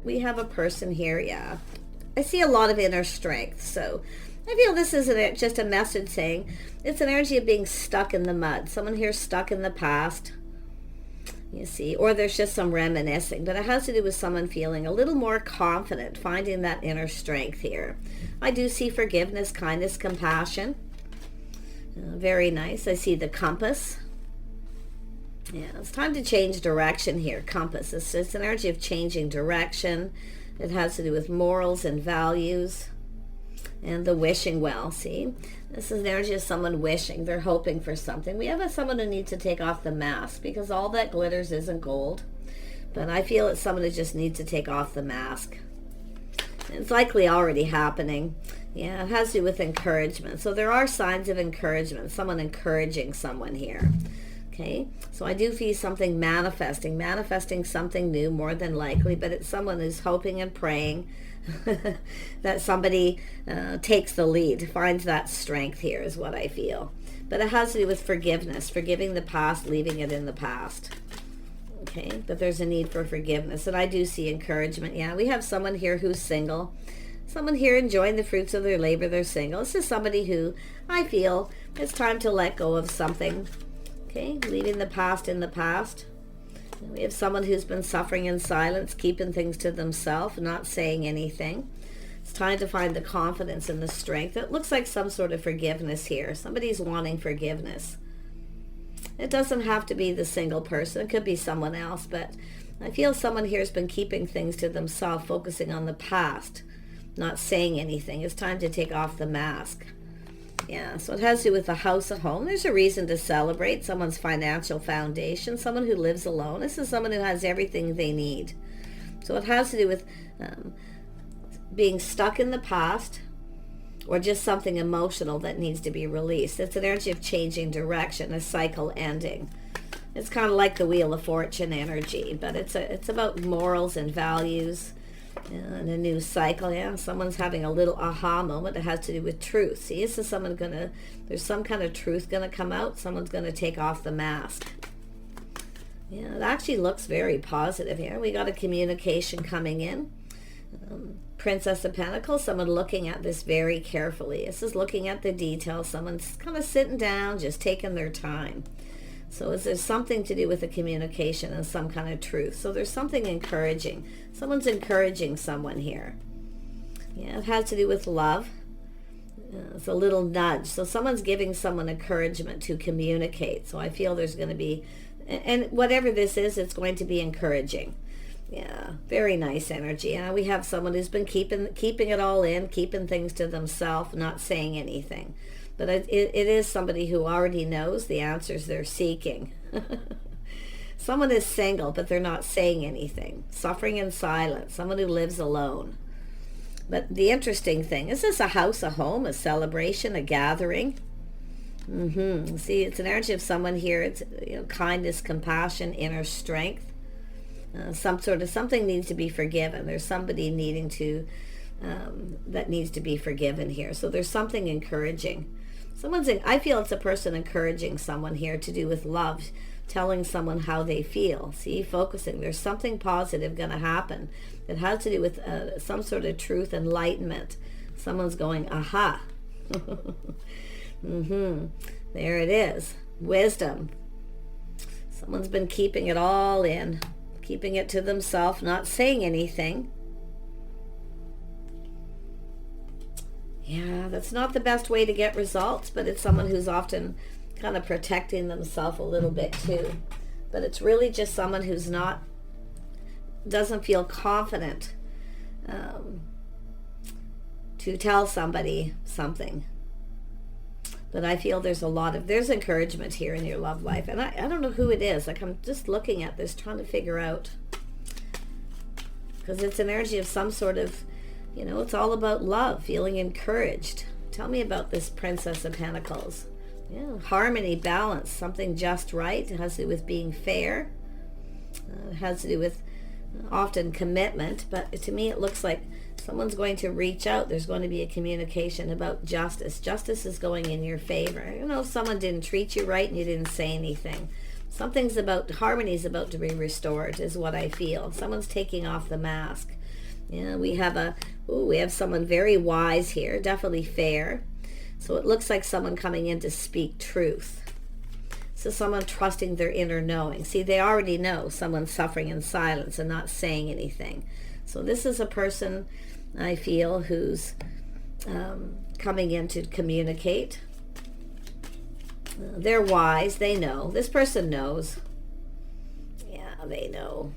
we have a person here, yeah. I see a lot of inner strength, so I feel this isn't just a message saying it's an energy of being stuck in the mud. Someone here stuck in the past, you see, or there's just some reminiscing, but it has to do with someone feeling a little more confident, finding that inner strength here. I do see forgiveness, kindness, compassion. Very nice. I see the compass. Yeah, it's time to change direction here. Compass. It's an energy of changing direction. It has to do with morals and values. And the wishing well, see? This is an energy of someone wishing. They're hoping for something. We have someone who needs to take off the mask because all that glitters isn't gold. But I feel it's someone who just needs to take off the mask. It's likely already happening. Yeah, it has to do with encouragement. So there are signs of encouragement. Someone encouraging someone here. Okay, so I do feel something manifesting something new more than likely, but it's someone who's hoping and praying that somebody takes the lead, finds that strength here is what I feel. But it has to do with forgiveness, forgiving the past, leaving it in the past. Okay, but there's a need for forgiveness, and I do see encouragement. Yeah, we have someone here who's single. Someone here enjoying the fruits of their labor, they're single. This is somebody who I feel it's time to let go of something. Okay, leaving the past in the past. We have someone who's been suffering in silence, keeping things to themselves, not saying anything. It's time to find the confidence and the strength. It looks like some sort of forgiveness here. Somebody's wanting forgiveness. It doesn't have to be the single person. It could be someone else, but I feel someone here has been keeping things to themselves, focusing on the past, not saying anything. It's time to take off the mask. Yeah, so it has to do with the house at home. There's a reason to celebrate someone's financial foundation, someone who lives alone. This is someone who has everything they need. So it has to do with being stuck in the past or just something emotional that needs to be released. It's an energy of changing direction, a cycle ending. It's kind of like the Wheel of Fortune energy, but it's about morals and values. And a new cycle. Yeah, someone's having a little aha moment. It has to do with truth. See, this is someone there's some kind of truth gonna come out. Someone's gonna take off the mask. Yeah, it actually looks very positive here. We got a communication coming in. Princess of Pentacles, someone looking at this very carefully. This is looking at the details. Someone's kind of sitting down, just taking their time. So is there something to do with the communication and some kind of truth? So there's something encouraging. Someone's encouraging someone here. Yeah, it has to do with love. It's a little nudge. So someone's giving someone encouragement to communicate. So I feel there's going to be, and whatever this is, it's going to be encouraging. Yeah, very nice energy. And we have someone who's been keeping it all in, keeping things to themselves, not saying anything. But it is somebody who already knows the answers they're seeking. Someone is single, but they're not saying anything. Suffering in silence. Someone who lives alone. But the interesting thing, is this a house, a home, a celebration, a gathering? See, it's an energy of someone here. It's kindness, compassion, inner strength. Something needs to be forgiven. There's somebody needing to, that needs to be forgiven here. So there's something encouraging. I feel it's a person encouraging someone here to do with love, telling someone how they feel. See, focusing. There's something positive going to happen. It has to do with some sort of truth, enlightenment. Someone's going, aha. There it is. Wisdom. Someone's been keeping it all in, keeping it to themselves, not saying anything. Yeah, that's not the best way to get results, but it's someone who's often kind of protecting themselves a little bit too. But it's really just someone who's doesn't feel confident to tell somebody something. But I feel there's encouragement here in your love life. And I don't know who it is. Like, I'm just looking at this, trying to figure out. Because it's an energy of some sort of, it's all about love, feeling encouraged. Tell me about this Princess of Pentacles. Yeah, harmony, balance, something just right. It has to do with being fair. It has to do with often commitment. But to me, it looks like someone's going to reach out. There's going to be a communication about justice. Justice is going in your favor. Someone didn't treat you right and you didn't say anything. Harmony's about to be restored is what I feel. Someone's taking off the mask. Yeah, we have someone very wise here, definitely fair. So it looks like someone coming in to speak truth. So someone trusting their inner knowing. See, they already know someone's suffering in silence and not saying anything. So this is a person, I feel, who's coming in to communicate. They're wise. They know. This person knows. Yeah, they know.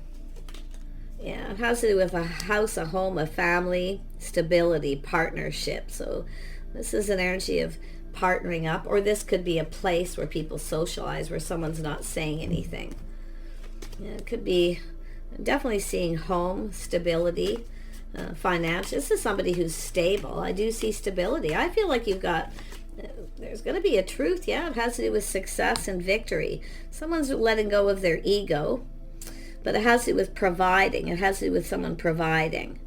Yeah, it has to do with a house, a home, a family, stability, partnership. So this is an energy of partnering up, or this could be a place where people socialize, where someone's not saying anything. Yeah, it could be definitely seeing home, stability, financial. This is somebody who's stable. I do see stability. I feel like you've got, there's going to be a truth. Yeah, it has to do with success and victory. Someone's letting go of their ego, but it has to do with providing. It has to do with someone providing.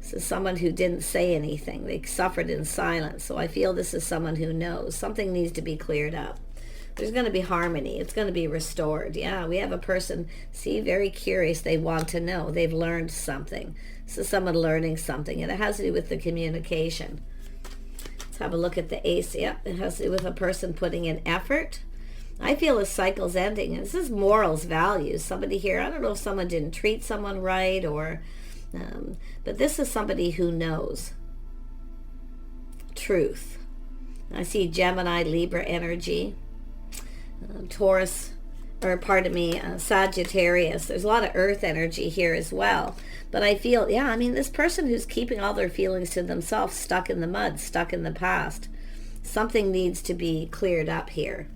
This is someone who didn't say anything. They suffered in silence. So I feel this is someone who knows. Something needs to be cleared up. There's going to be harmony. It's going to be restored. Yeah, we have a person, see, very curious. They want to know. They've learned something. This is someone learning something, and it has to do with the communication. Let's have a look at the ace. Yep, it has to do with a person putting in effort. I feel a cycle's ending. This is morals, values. Somebody here, I don't know if someone didn't treat someone right, or but this is somebody who knows truth. I see Gemini, Libra energy, Taurus, or pardon me, Sagittarius. There's a lot of earth energy here as well. But I feel, yeah, I mean, this person who's keeping all their feelings to themselves, stuck in the mud, stuck in the past. Something needs to be cleared up here.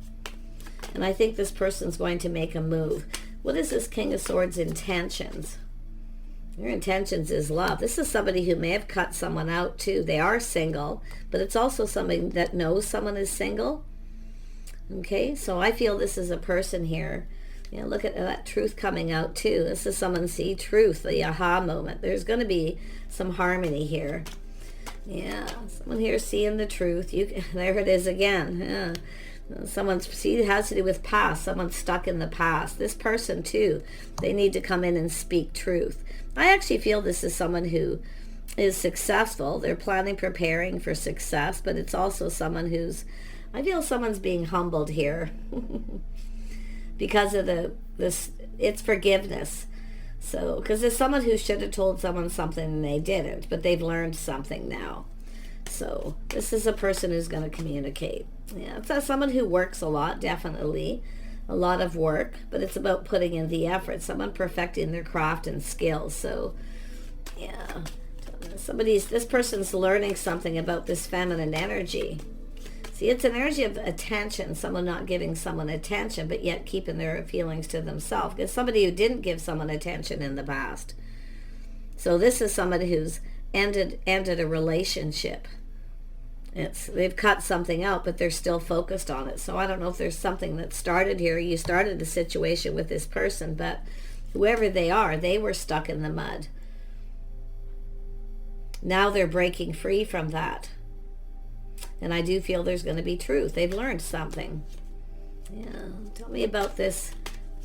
And I think this person's going to make a move. What is this King of Swords intentions? Their intentions is love. This is somebody who may have cut someone out too. They are single, but it's also somebody that knows someone is single. Okay, so I feel this is a person here. Yeah, look at that truth coming out too. This is someone, see, truth, the aha moment. There's going to be some harmony here. Yeah, someone here seeing the truth. There it is again. Yeah. Someone's, see, it has to do with past. Someone's stuck in the past. This person too, they need to come in and speak truth. I actually feel this is someone who is successful. They're planning, preparing for success, but it's also someone who's, I feel someone's being humbled here because of it's forgiveness. So, because there's someone who should have told someone something and they didn't, but they've learned something now. So this is a person who's going to communicate. Yeah, it's someone who works a lot, definitely. A lot of work, but it's about putting in the effort. Someone perfecting their craft and skills. So, yeah. This person's learning something about this feminine energy. See, it's an energy of attention. Someone not giving someone attention, but yet keeping their feelings to themselves. It's somebody who didn't give someone attention in the past. So this is somebody who's ended a relationship. They've cut something out, but they're still focused on it. So I don't know if there's something that started here. You started a situation with this person, but whoever they are, they were stuck in the mud. Now they're breaking free from that. And I do feel there's going to be truth. They've learned something. Yeah. Tell me about this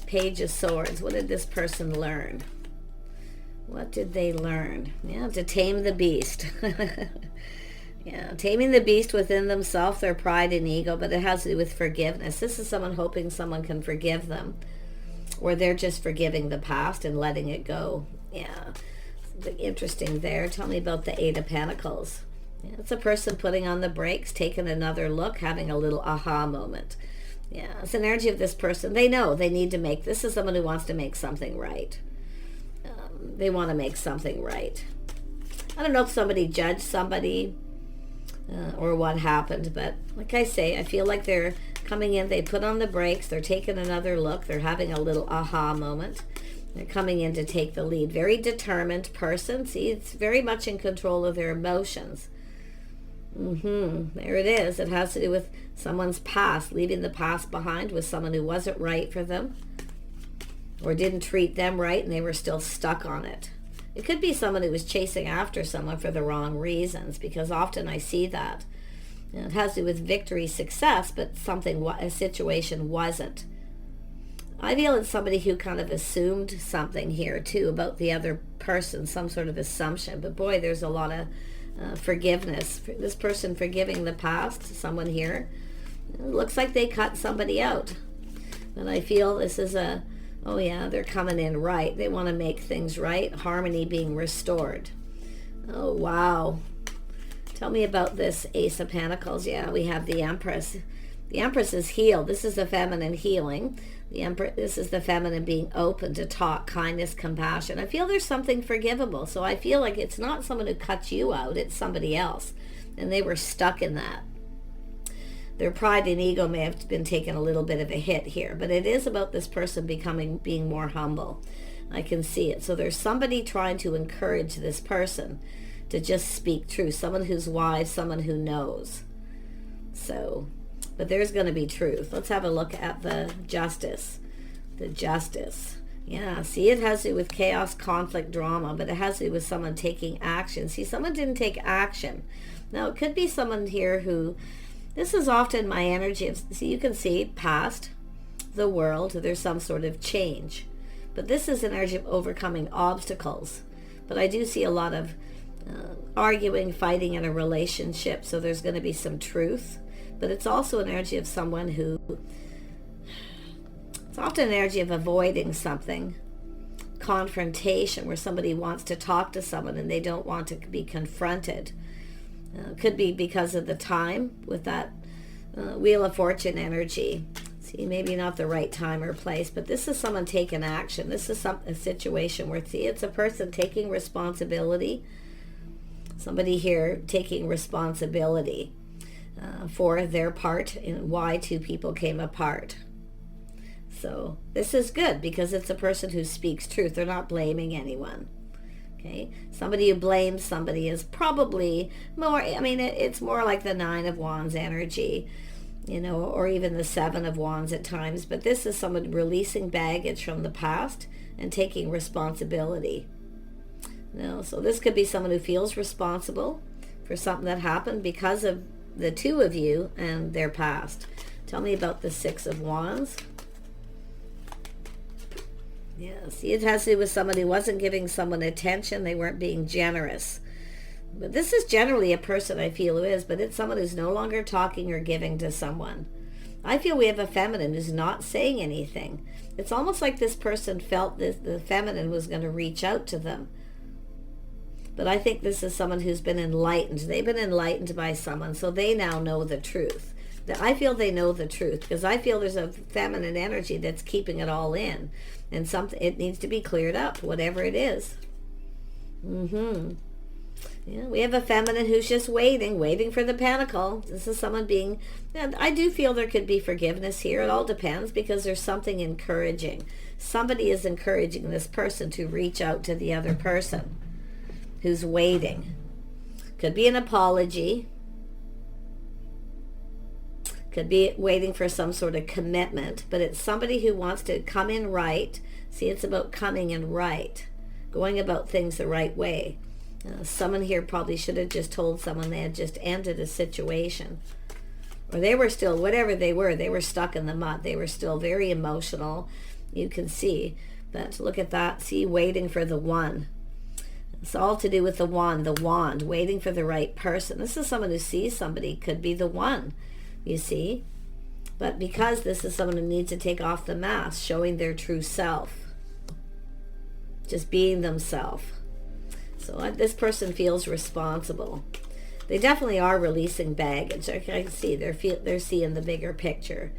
Page of Swords. What did this person learn? What did they learn? Yeah, to tame the beast. Yeah, taming the beast within themselves, their pride and ego, but it has to do with forgiveness. This is someone hoping someone can forgive them, or they're just forgiving the past and letting it go. Yeah, interesting there. Tell me about the Eight of Pentacles. Yeah, it's a person putting on the brakes, taking another look, having a little aha moment. Yeah, it's an energy of this person. They know they need to make, this is someone who wants to make something right. They want to make something right. I don't know if somebody judged somebody, or what happened, but like I say, I feel like they're coming in, they put on the brakes, they're taking another look, they're having a little aha moment. They're coming in to take the lead. Very determined person. See, it's very much in control of their emotions. There it is. It has to do with someone's past, leaving the past behind with someone who wasn't right for them or didn't treat them right, and they were still stuck on it. It could be someone who was chasing after someone for the wrong reasons, because often I see that. It has to do with victory, success, but a situation wasn't. I feel it's somebody who kind of assumed something here too about the other person, some sort of assumption. But boy, there's a lot of forgiveness. This person forgiving the past, someone here. It looks like they cut somebody out. And I feel this is oh yeah, they're coming in right. They want to make things right. Harmony being restored. Oh, wow. Tell me about this Ace of Pentacles. Yeah, we have the Empress. The Empress is healed. This is the feminine healing. This is the feminine being open to talk, kindness, compassion. I feel there's something forgivable. So I feel like it's not someone who cuts you out. It's somebody else. And they were stuck in that. Their pride and ego may have been taking a little bit of a hit here, but it is about this person being more humble. I can see it. So there's somebody trying to encourage this person to just speak truth. Someone who's wise, someone who knows. So, but there's going to be truth. Let's have a look at the Justice. The Justice. Yeah, see, it has to do with chaos, conflict, drama, but it has to do with someone taking action. See, someone didn't take action. Now, it could be someone here who... This is often my energy of, see, you can see past the world, there's some sort of change. But this is an energy of overcoming obstacles. But I do see a lot of arguing, fighting in a relationship, so there's going to be some truth. But it's also an energy of someone who, it's often an energy of avoiding something. Confrontation, where somebody wants to talk to someone and they don't want to be confronted. Could be because of the time with that Wheel of Fortune energy. See, maybe not the right time or place, but this is someone taking action. This is a situation where, see, it's a person taking responsibility. Somebody here taking responsibility for their part in why two people came apart. So this is good because it's a person who speaks truth. They're not blaming anyone. Okay. Somebody who blames somebody is probably more, I mean, it's more like the Nine of Wands energy, you know, or even the Seven of Wands at times. But this is someone releasing baggage from the past and taking responsibility. You know, so this could be someone who feels responsible for something that happened because of the two of you and their past. Tell me about the Six of Wands. Yeah, see, it has to do with somebody who wasn't giving someone attention. They weren't being generous. But this is generally a person I feel who is, but it's someone who's no longer talking or giving to someone. I feel we have a feminine who's not saying anything. It's almost like this person felt the feminine was going to reach out to them. But I think this is someone who's been enlightened. They've been enlightened by someone, so they now know the truth. I feel they know the truth because I feel there's a feminine energy that's keeping it all in. And it needs to be cleared up, whatever it is. Yeah, we have a feminine who's just waiting for the pentacle. This is someone being, and I do feel there could be forgiveness here. It all depends because there's something encouraging. Somebody is encouraging this person to reach out to the other person who's waiting. Could be an apology. Could be waiting for some sort of commitment, but it's somebody who wants to come in right. See, it's about coming in right, going about things the right way. Someone here probably should have just told someone they had just ended a situation. Or they were still, whatever they were stuck in the mud. They were still very emotional, you can see. But look at that, see, waiting for the one. It's all to do with the wand, waiting for the right person. This is someone who sees somebody, could be the one. You see, but because this is someone who needs to take off the mask, showing their true self, just being themselves. So this person feels responsible. They definitely are releasing baggage. I can see they're seeing the bigger picture.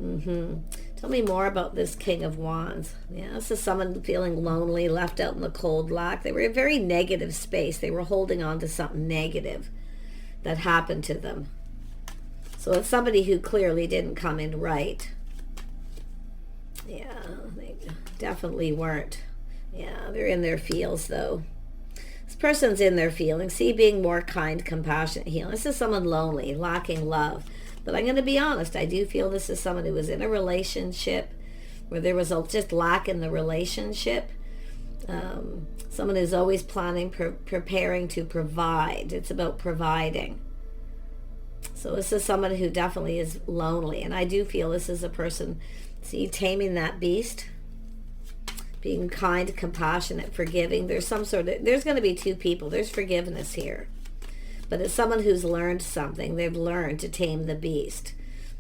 Tell me more about this King of Wands. Yeah, this is someone feeling lonely, left out in the cold black. They were in a very negative space. They were holding on to something negative that happened to them. So it's somebody who clearly didn't come in right. Yeah, they definitely weren't. Yeah, they're in their feels though. This person's in their feelings. See, being more kind, compassionate, healing. This is someone lonely, lacking love. But I'm going to be honest, I do feel this is someone who was in a relationship where there was just lack in the relationship. Someone who's always planning, preparing to provide. It's about providing. So this is someone who definitely is lonely. And I do feel this is a person See, taming that beast, being kind, compassionate, forgiving. There's going to be two people. There's forgiveness here. But it's someone who's learned something. They've learned to tame the beast.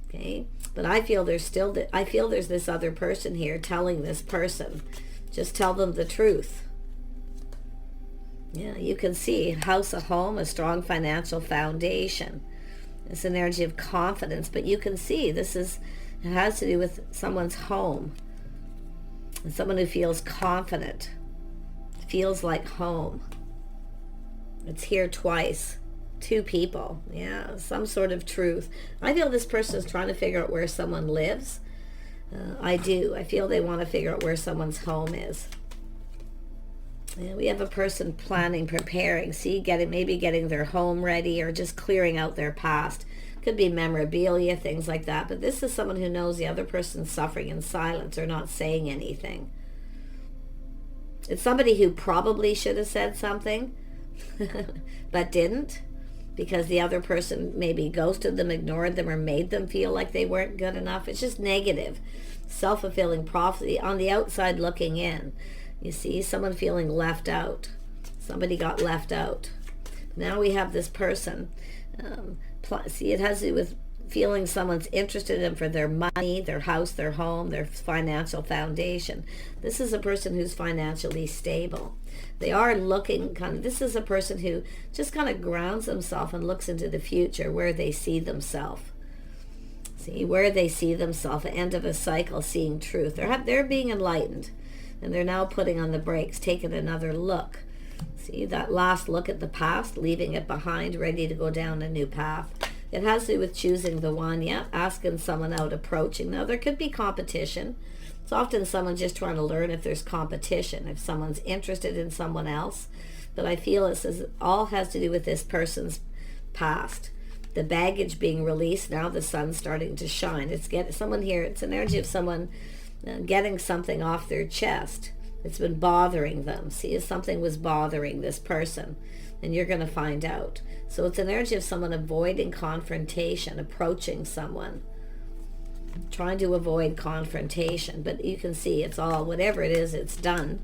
Okay? But I feel there's this other person here telling this person, just tell them the truth. Yeah, you can see house, a home, a strong financial foundation. It's an energy of confidence, but you can see it has to do with someone's home. And someone who feels confident, feels like home. It's here twice. Two people. Yeah, some sort of truth. I feel this person is trying to figure out where someone lives. I do. I feel they want to figure out where someone's home is. Yeah, we have a person planning, preparing, maybe getting their home ready or just clearing out their past. Could be memorabilia, things like that. But this is someone who knows the other person's suffering in silence or not saying anything. It's somebody who probably should have said something, but didn't, because the other person maybe ghosted them, ignored them, or made them feel like they weren't good enough. It's just negative, self-fulfilling prophecy on the outside looking in. You see, someone feeling left out. Somebody got left out. Now we have this person. It has to do with feeling someone's interested in them for their money, their house, their home, their financial foundation. This is a person who's financially stable. They are looking this is a person who just kind of grounds themselves and looks into the future where they see themselves. See, where they see themselves, the end of a cycle, seeing truth. They're being enlightened, and they're now putting on the brakes, taking another look. See, that last look at the past, leaving it behind, ready to go down a new path. It has to do with choosing the one, yeah, asking someone out, approaching. Now, there could be competition. It's often someone just trying to learn if there's competition, if someone's interested in someone else. But I feel it all has to do with this person's past. The baggage being released, now the sun's starting to shine. It's someone here, it's an energy of someone getting something off their chest. It's been bothering them. See, if something was bothering this person, and you're going to find out. So it's an energy of someone avoiding confrontation, approaching someone, trying to avoid confrontation. But you can see it's all, whatever it is, it's done.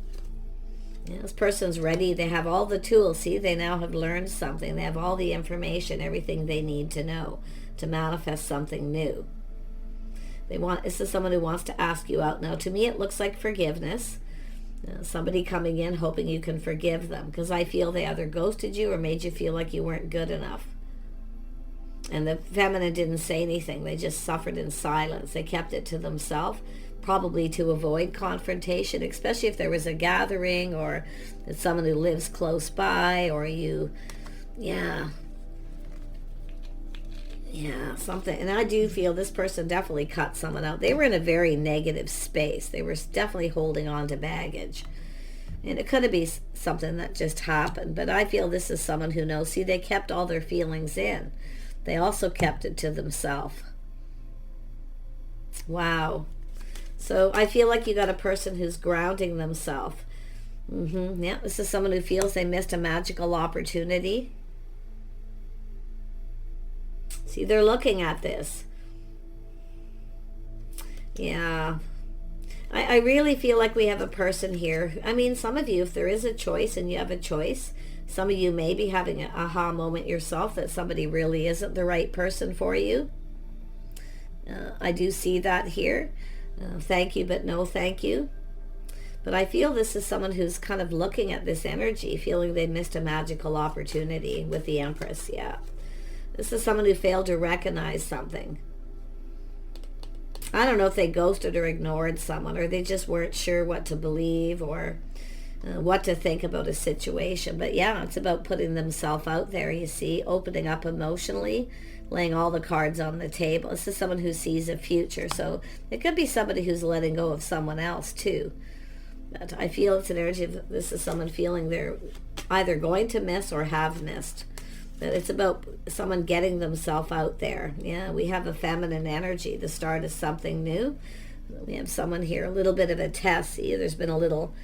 Yeah, this person's ready. They have all the tools. See, they now have learned something. They have all the information, everything they need to know to manifest something new. This is someone who wants to ask you out. Now, to me, it looks like forgiveness. Somebody coming in hoping you can forgive them, because I feel they either ghosted you or made you feel like you weren't good enough. And the feminine didn't say anything. They just suffered in silence. They kept it to themselves, probably to avoid confrontation, especially if there was a gathering or it's someone who lives close by, or something. And I do feel this person definitely cut someone out. They were in a very negative space. They were definitely holding on to baggage. And it could be something that just happened. But I feel this is someone who knows. See, they kept all their feelings in. They also kept it to themselves. Wow. So I feel like you got a person who's grounding themselves. Yeah, this is someone who feels they missed a magical opportunity. See, they're looking at this. Yeah. I really feel like we have a person here. I mean, some of you, if there is a choice and you have a choice, some of you may be having an aha moment yourself that somebody really isn't the right person for you. I do see that here. Thank you, but no thank you. But I feel this is someone who's kind of looking at this energy, feeling they missed a magical opportunity with the Empress, yeah. This is someone who failed to recognize something. I don't know if they ghosted or ignored someone, or they just weren't sure what to believe or what to think about a situation. But yeah, it's about putting themselves out there, you see, opening up emotionally, laying all the cards on the table. This is someone who sees a future. So it could be somebody who's letting go of someone else too. But I feel it's an energy of this is someone feeling they're either going to miss or have missed. It's about someone getting themselves out there. Yeah, we have a feminine energy, the start of something new. We have someone here, a little bit of a test. See, there's been a little,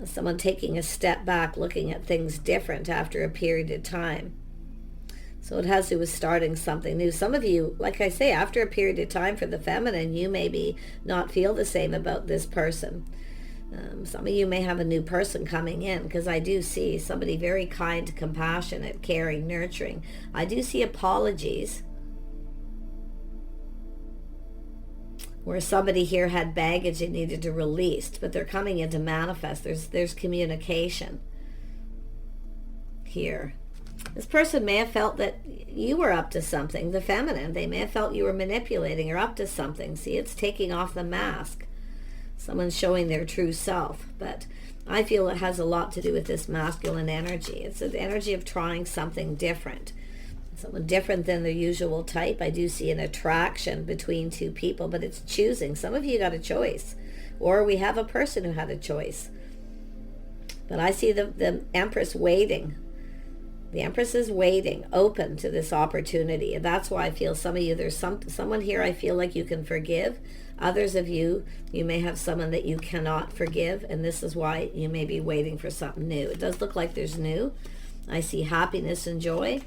someone taking a step back, looking at things different after a period of time. So it has to do with starting something new. Some of you, like I say, after a period of time for the feminine, you maybe not feel the same about this person. Some of you may have a new person coming in, because I do see somebody very kind, compassionate, caring, nurturing. I do see apologies, where somebody here had baggage it needed to release, but they're coming in to manifest. There's communication here. This person may have felt that you were up to something, the feminine. They may have felt you were manipulating or up to something. See, it's taking off the mask. Someone's showing their true self. But I feel it has a lot to do with this masculine energy. It's an energy of trying something different. Someone different than their usual type. I do see an attraction between two people, but it's choosing. Some of you got a choice. Or we have a person who had a choice. But I see the Empress waiting. The Empress is waiting, open to this opportunity. And that's why I feel some of you, there's someone here I feel like you can forgive. Others of you, you may have someone that you cannot forgive. And this is why you may be waiting for something new. It does look like there's new. I see happiness and joy.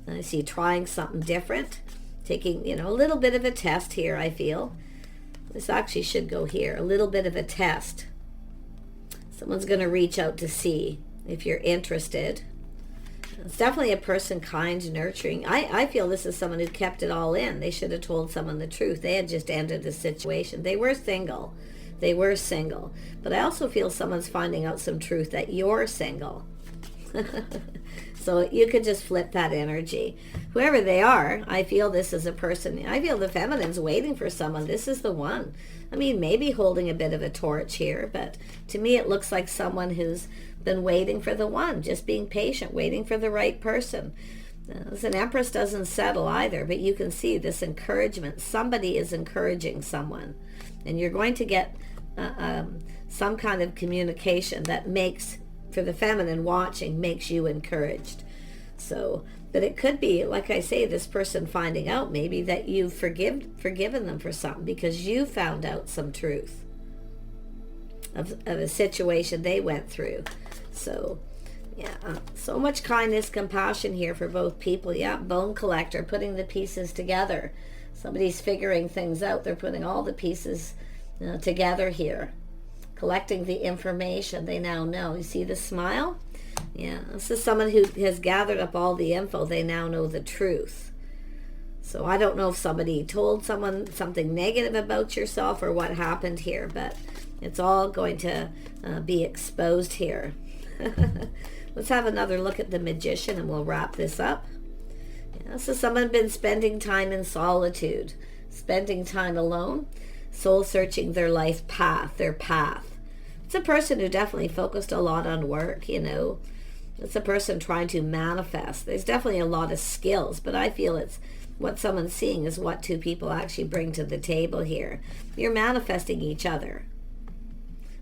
I see trying something different. Taking, a little bit of a test here, I feel. This actually should go here. A little bit of a test. Someone's going to reach out to see if you're interested. It's definitely a person kind, nurturing. I feel this is someone who kept it all in. They should have told someone the truth. They had just ended the situation. They were single. But I also feel someone's finding out some truth that you're single. So you could just flip that energy. Whoever they are, I feel this is a person. I feel the feminine's waiting for someone. This is the one. I mean, maybe holding a bit of a torch here, but to me it looks like someone who's been waiting for the one, just being patient, waiting for the right person. As an Empress doesn't settle either, but you can see this encouragement. Somebody is encouraging someone, and you're going to get some kind of communication that makes, for the feminine watching, makes you encouraged. So, but it could be, like I say, this person finding out maybe that you've forgiven them for something because you found out some truth of a situation they went through. So, yeah, so much kindness, compassion here for both people. Yeah, bone collector, putting the pieces together. Somebody's figuring things out. They're putting all the pieces together here. Collecting the information they now know. You see the smile? Yeah, this is someone who has gathered up all the info. They now know the truth. So I don't know if somebody told someone something negative about yourself or what happened here, but it's all going to be exposed here. Let's have another look at the Magician and we'll wrap this up. Yeah, so someone been spending time in solitude, spending time alone, soul searching their life path, their path. It's a person who definitely focused a lot on work, It's a person trying to manifest. There's definitely a lot of skills, but I feel it's what someone's seeing is what two people actually bring to the table here. You're manifesting each other.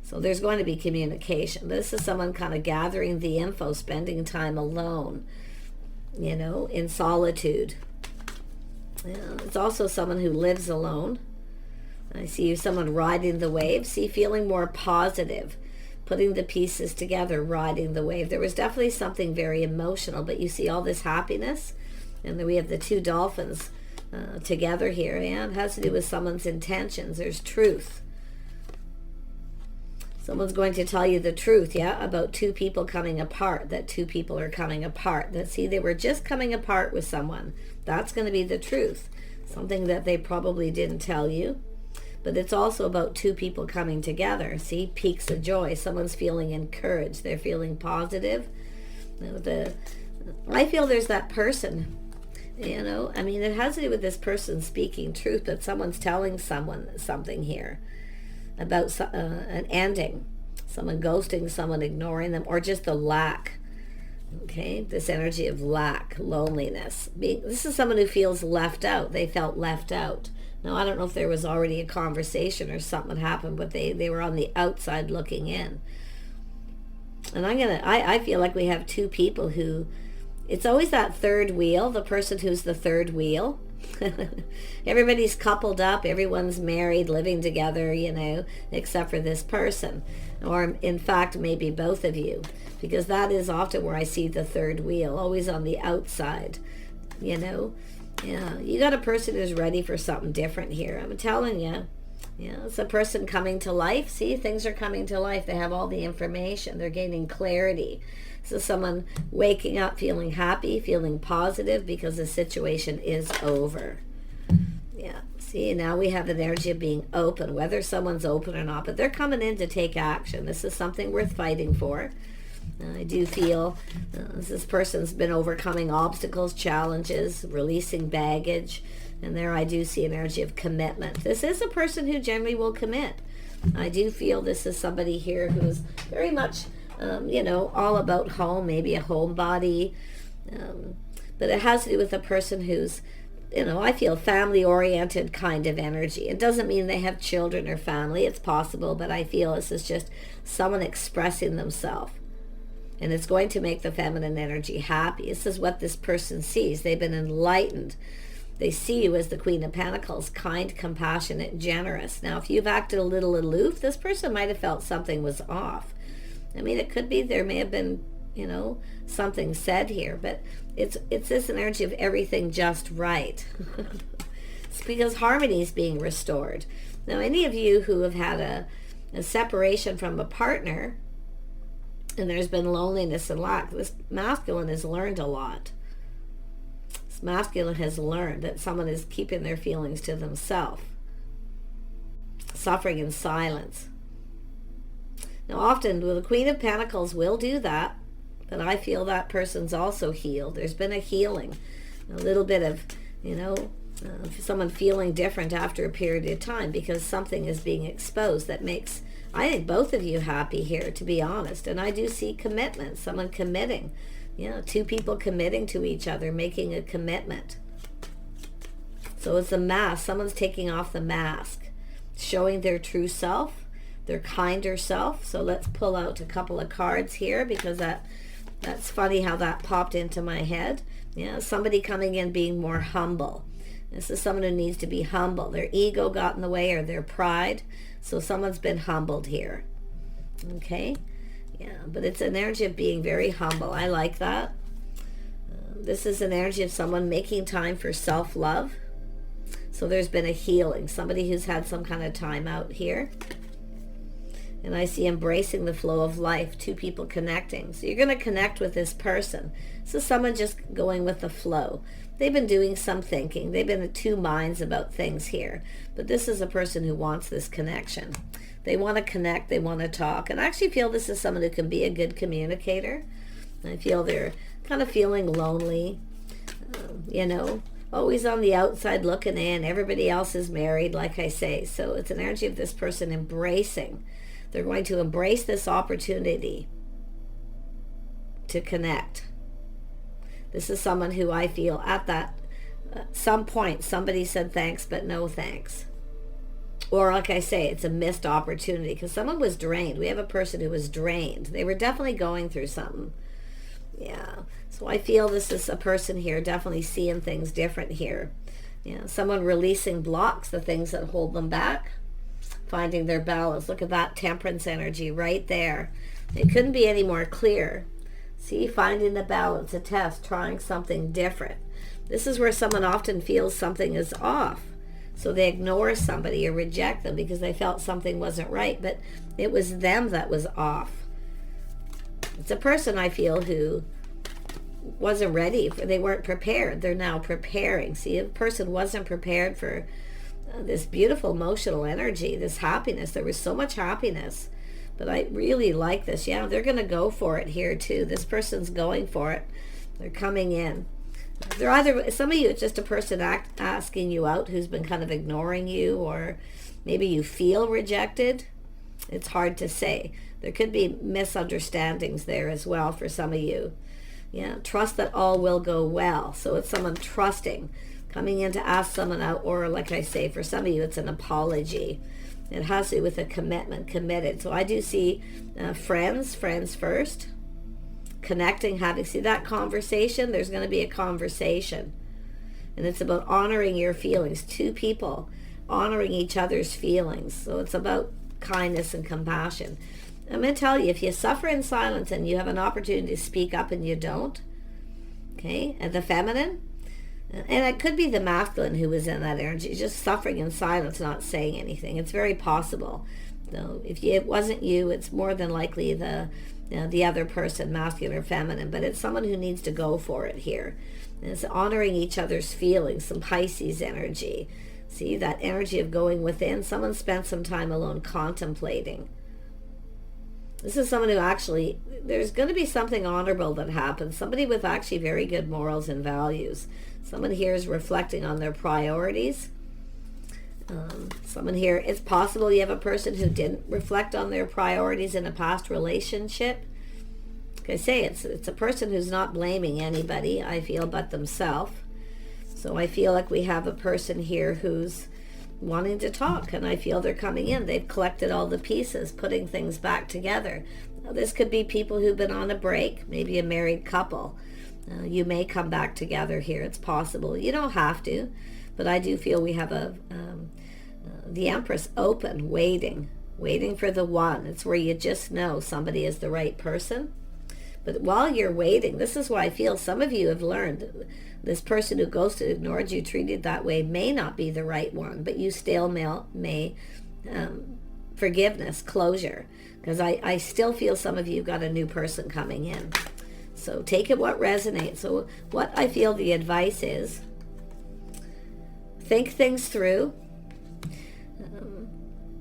So there's going to be communication. This is someone kind of gathering the info, spending time alone, in solitude. It's also someone who lives alone. I see you, someone riding the wave. See, feeling more positive, putting the pieces together, riding the wave. There was definitely something very emotional, but you see all this happiness. And then we have the two dolphins together here. And it has to do with someone's intentions. There's truth. Someone's going to tell you the truth, about two people coming apart, that two people are coming apart. That, see, they were just coming apart with someone. That's going to be the truth. Something that they probably didn't tell you. But it's also about two people coming together. See, peaks of joy. Someone's feeling encouraged. They're feeling positive. I feel there's that person, I mean, it has to do with this person speaking truth, but someone's telling someone something here about an ending. Someone ghosting, someone ignoring them, or just the lack. Okay, this energy of lack, loneliness. This is someone who feels left out. They felt left out. Now, I don't know if there was already a conversation or something happened, but they were on the outside looking in. And I feel like we have two people who, it's always that third wheel, the person who's the third wheel. Everybody's coupled up, everyone's married, living together, except for this person. Or in fact, maybe both of you, because that is often where I see the third wheel, always on the outside. you know. Yeah, you got a person who's ready for something different here. I'm telling you. Yeah, it's a person coming to life. See, things are coming to life. They have all the information. They're gaining clarity. So someone waking up feeling happy, feeling positive because the situation is over. Yeah, see, now we have an energy of being open, whether someone's open or not, but they're coming in to take action. This is something worth fighting for. I do feel this person's been overcoming obstacles, challenges, releasing baggage. And there I do see an energy of commitment. This is a person who generally will commit. I do feel this is somebody here who's very much, all about home, maybe a homebody. But it has to do with a person who's, I feel family-oriented kind of energy. It doesn't mean they have children or family. It's possible, but I feel this is just someone expressing themselves. And it's going to make the feminine energy happy. This is what this person sees. They've been enlightened. They see you as the Queen of Pentacles, kind, compassionate, generous. Now, if you've acted a little aloof, this person might have felt something was off. I mean, it could be there may have been, something said here, but it's this energy of everything just right. It's because harmony is being restored. Now, any of you who have had a separation from a partner, and there's been loneliness and lack, this masculine has learned a lot. This masculine has learned that someone is keeping their feelings to themselves, suffering in silence. Now, often, the Queen of Pentacles will do that, but I feel that person's also healed. There's been a healing, a little bit of, someone feeling different after a period of time because something is being exposed that makes, I think, both of you happy here, to be honest. And I do see commitment, someone committing. Two people committing to each other, making a commitment. So it's a mask. Someone's taking off the mask, showing their true self, their kinder self. So let's pull out a couple of cards here because that's funny how that popped into my head. Somebody coming in being more humble. This is someone who needs to be humble. Their ego got in the way, or their pride. So someone's been humbled here. Okay? Yeah, but it's an energy of being very humble. I like that. This is an energy of someone making time for self-love. So there's been a healing. Somebody who's had some kind of time out here. And I see embracing the flow of life. Two people connecting. So you're going to connect with this person. This is someone just going with the flow. They've been doing some thinking. They've been in two minds about things here. But this is a person who wants this connection. They want to connect. They want to talk. And I actually feel this is someone who can be a good communicator. I feel they're kind of feeling lonely, always on the outside looking in. Everybody else is married, like I say. So it's an energy of this person embracing. They're going to embrace this opportunity to connect. This is someone who I feel at that some point somebody said thanks, but no thanks. Or like I say, it's a missed opportunity because someone was drained. We have a person who was drained. They were definitely going through something. Yeah. So I feel this is a person here definitely seeing things different here. Someone releasing blocks, the things that hold them back, finding their balance. Look at that temperance energy right there. It couldn't be any more clear. See, finding the balance, a test, trying something different. This is where someone often feels something is off. So they ignore somebody or reject them because they felt something wasn't right, but it was them that was off. It's a person I feel who wasn't ready. They weren't prepared. They're now preparing. See, a person wasn't prepared for this beautiful emotional energy, this happiness. There was so much happiness, but I really like this. Yeah, they're going to go for it here too. This person's going for it. They're coming in. They're either, some of you, it's just a person asking you out who's been kind of ignoring you, or maybe you feel rejected. It's hard to say. There could be misunderstandings there as well for some of you. Yeah, trust that all will go well. So it's someone trusting, coming in to ask someone out, or like I say, for some of you, it's an apology. It has to do with a commitment, committed. So I do see friends first. Connecting, see that conversation, there's going to be a conversation, and it's about honoring your feelings. Two people honoring each other's feelings. So it's about kindness and compassion. I'm going to tell you, if you suffer in silence and you have an opportunity to speak up and you don't, okay, and the feminine, And it could be the masculine who was in that energy, just suffering in silence, not saying anything. It's very possible. So if it wasn't you, it's more than likely the other person, masculine or feminine, but it's someone who needs to go for it here. And it's honoring each other's feelings, some Pisces energy. See, that energy of going within. Someone spent some time alone contemplating. This is someone who actually, there's going to be something honorable that happens. Somebody with actually very good morals and values. Someone here is reflecting on their priorities. Someone here, it's possible you have a person who didn't reflect on their priorities in a past relationship. Like I say, it's a person who's not blaming anybody, I feel, but themselves. So I feel like we have a person here who's wanting to talk, and I feel they're coming in. They've collected all the pieces, putting things back together. Now, this could be people who've been on a break, maybe a married couple. You may come back together here. It's possible. You don't have to, but I do feel we have the Empress open, waiting for the one. It's where you just know somebody is the right person. But while you're waiting, this is why I feel some of you have learned this person who ghosted, ignored you, treated that way may not be the right one, but you still may forgiveness, closure, because I still feel some of you got a new person coming in. So take it what resonates. So what I feel the advice is, think things through,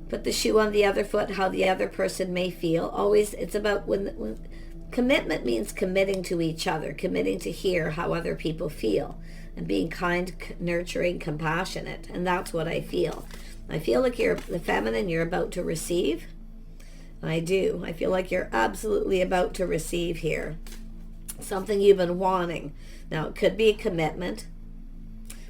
put the shoe on the other foot, how the other person may feel. Always, it's about when commitment means committing to each other, committing to hear how other people feel, and being kind, nurturing, compassionate. And that's what I feel. I feel like you're the feminine, you're about to receive. I do. I feel like you're absolutely about to receive here. Something you've been wanting. Now, it could be a commitment,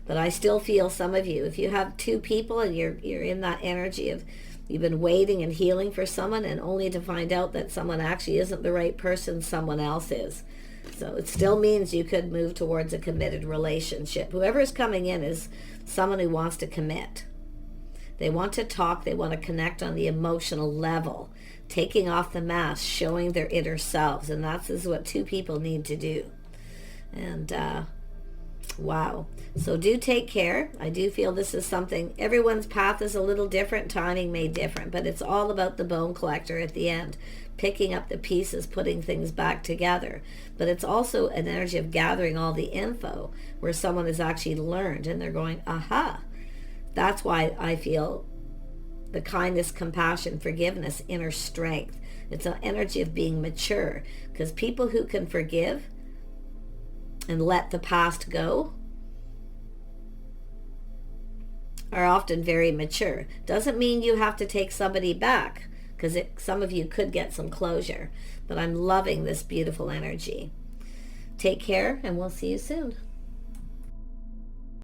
but I still feel some of you, if you have two people and you're in that energy of you've been waiting and healing for someone, and only to find out that someone actually isn't the right person, someone else is. So it still means you could move towards a committed relationship. Whoever is coming in is someone who wants to commit. They want to talk, they want to connect on the emotional level, taking off the mask, showing their inner selves, and that is what two people need to do. And wow. So do take care. I do feel this is something, everyone's path is a little different, timing may different, but it's all about the bone collector at the end, picking up the pieces, putting things back together. But it's also an energy of gathering all the info where someone has actually learned and they're going, aha. That's why I feel the kindness, compassion, forgiveness, inner strength. It's an energy of being mature, because people who can forgive and let the past go are often very mature. Doesn't mean you have to take somebody back, because some of you could get some closure. But I'm loving this beautiful energy. Take care, and we'll see you soon.